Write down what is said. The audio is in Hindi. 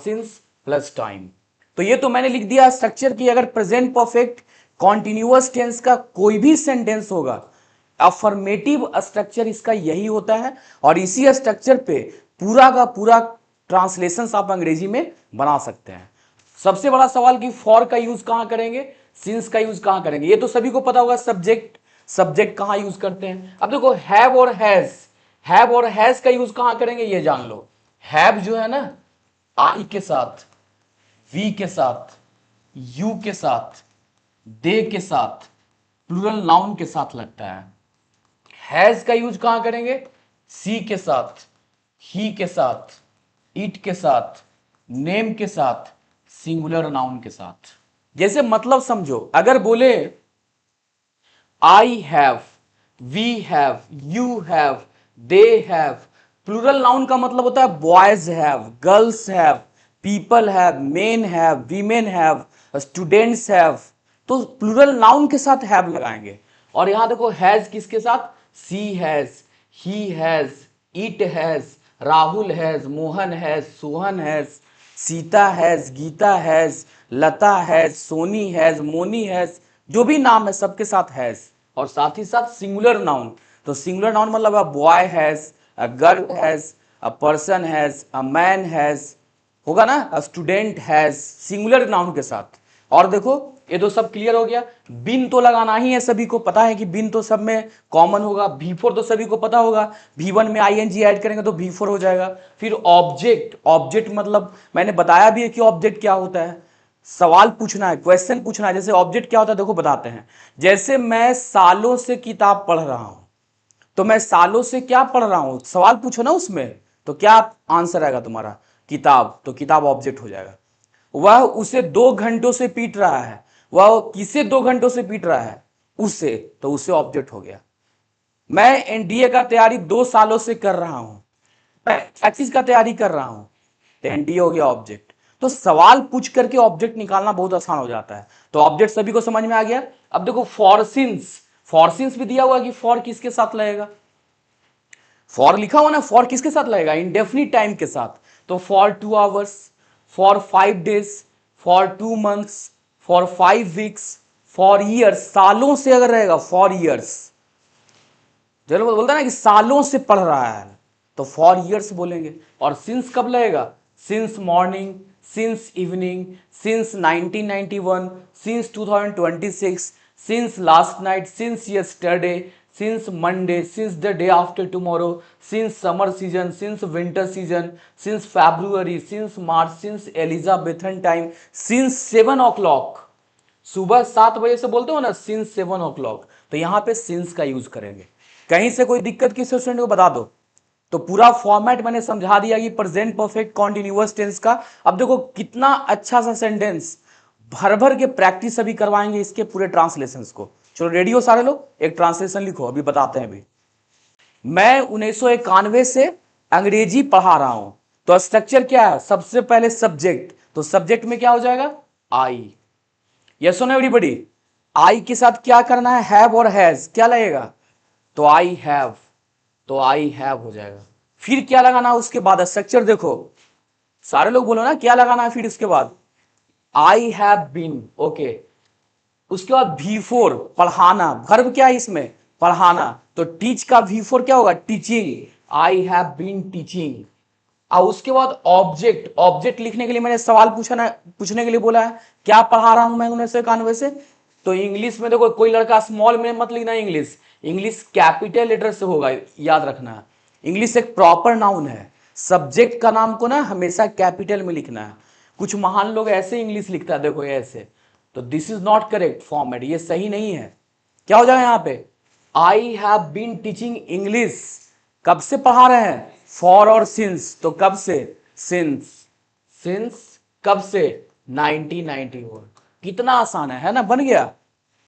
Since plus time. तो ये तो मैंने लिख दिया स्ट्रक्चर की, अगर प्रेजेंट परफेक्ट कॉन्टिन्यूअस टेंस का कोई भी सेंटेंस होगा, अफर्मेटिव स्ट्रक्चर इसका यही होता है, और इसी स्ट्रक्चर पे पूरा का पूरा ट्रांसलेशन आप अंग्रेजी में बना सकते हैं। सबसे बड़ा सवाल कि फॉर का यूज कहां करेंगे, सिंस का यूज कहां करेंगे, ये तो सभी को पता होगा। सब्जेक्ट, सब्जेक्ट कहां यूज करते हैं। अब देखो हैव और हैज, हैव और हैज का यूज कहां करेंगे ये जान लो। हैव जो है ना आई के साथ, वी के साथ, यू के साथ, दे के साथ, प्लूरल नाउन के साथ लगता है। हैज का यूज कहां करेंगे, सी के साथ, ही के साथ, इट के साथ, नेम के साथ, सिंगुलर नाउन के साथ। जैसे मतलब समझो, अगर बोले I have, we have, you have, they have, plural noun का मतलब होता है boys have, girls have, people have, men have, women have, students have, तो प्लूरल नाउन के साथ हैव लगाएंगे। और यहां देखो हैज किसके साथ, she has, he has, it has, Rahul has, Mohan has, Sohan has, Sita has, Geeta has, Lata has, Soni has, Moni has, जो भी नाम है सबके साथ हैज। और साथ ही साथ सिंगुलर नाउन, तो सिंगुलर नाउन मतलब a boy has, a girl has, a person has, a man has, होगा ना, a student has, singular noun के साथ। और देखो ये तो सब क्लियर हो गया। बिन तो लगाना ही है, सभी को पता है कि बिन तो सब में कॉमन होगा। V4 तो सभी को पता होगा, V1 में ING ऐड करेंगे तो V4 हो जाएगा। फिर ऑब्जेक्ट, ऑब्जेक्ट मतलब मैंने बताया भी है कि ऑब्जेक्ट क्या होता है, सवाल पूछना है, क्वेश्चन पूछना है। जैसे ऑब्जेक्ट क्या होता है देखो बताते हैं। जैसे मैं सालों से किताब पढ़ रहा हूं, तो मैं सालों से क्या पढ़ रहा हूं, सवाल पूछो ना उसमें, तो क्या आंसर आएगा तुम्हारा, किताब, तो किताब ऑब्जेक्ट हो जाएगा। वह उसे 2 घंटों से पीट रहा है, वह किसे 2 घंटों से पीट रहा है, उसे, तो उसे ऑब्जेक्ट हो गया। मैं एनडीए का तैयारी 2 सालों से कर रहा हूं, मैं एक्सिस का तैयारी कर रहा हूं, तो एनडीए हो गया ऑब्जेक्ट। तो सवाल पूछ करके ऑब्जेक्ट निकालना बहुत आसान हो जाता है। तो ऑब्जेक्ट सभी को समझ में आ गया। अब देखो फॉर सिंस, फॉर सिंस भी दिया हुआ कि फॉर किसके साथ लगेगा, फॉर लिखा हुआ ना, फॉर किसके साथ लगेगा, इंडेफिनिट टाइम के साथ। तो for 2 hours, for 5 days, for 2 months, for 5 weeks, for years, सालों से अगर रहेगा फॉर ईयर्स, चलो बोलता है ना कि सालों से पढ़ रहा है, तो फॉर ईयर्स बोलेंगे। और सिंस कब लगेगा, since morning, since evening, since 1991, since 2026, since last night, since yesterday, since Monday, since the day after tomorrow, since summer season, since winter season, since February, since March, since Elizabethan time, since 7 o'clock, सुबह 7 बजे से बोलते हो ना, सिंस 7 o'clock, तो यहां पे सिंस का यूज करेंगे। कहीं से कोई दिक्कत किसी स्टूडेंट को बता दो। तो पूरा फॉर्मेट मैंने समझा दिया कि प्रेजेंट परफेक्ट कॉन्टिन्यूअस टेंस का। अब देखो कितना अच्छा सा सेंटेंस, भर भर के प्रैक्टिस अभी करवाएंगे इसके पूरे ट्रांसलेशंस को। चलो रेडी हो सारे लोग, एक ट्रांसलेशन लिखो, अभी बताते हैं। अभी मैं 1991 से अंग्रेजी पढ़ा रहा हूं, तो स्ट्रक्चर क्या है, सबसे पहले सब्जेक्ट, तो सब्जेक्ट में क्या हो जाएगा, आई। यस नो एवरीबॉडी, आई के साथ क्या करना है, हैव और हैज, क्या लगेगा, तो आई हैव, तो आई हैव हो जाएगा। फिर क्या लगाना उसके बाद, स्ट्रक्चर देखो, सारे लोग बोलो ना क्या लगाना है फिर उसके बाद, आई हैव बीन, ओके। उसके बाद V4 पढ़ाना, वर्ब क्या है इसमें, पढ़ाना, तो टीच का V4 क्या होगा, teaching, I have been teaching. और उसके बाद ऑब्जेक्ट, ऑब्जेक्ट लिखने के लिए मैंने सवाल पूछने के लिए बोला है, क्या पढ़ा रहा हूं मैं 1991 से, तो इंग्लिश में देखो कोई लड़का स्मॉल में मत लिखना, इंग्लिश, इंग्लिश कैपिटल लेटर से होगा, याद रखना। इंग्लिश एक प्रॉपर नाउन है, सब्जेक्ट का नाम को ना हमेशा कैपिटल में लिखना है। कुछ महान लोग ऐसे इंग्लिश लिखता है, देखो ऐसे, तो this is not correct format, ये सही नहीं है। क्या हो जाएगा यहां पे, I have been teaching English, कब से पढ़ा रहे हैं, फॉर और सिंस, तो कब से, सिंस, सिंस कब से, 1991। कितना आसान है ना, बन गया।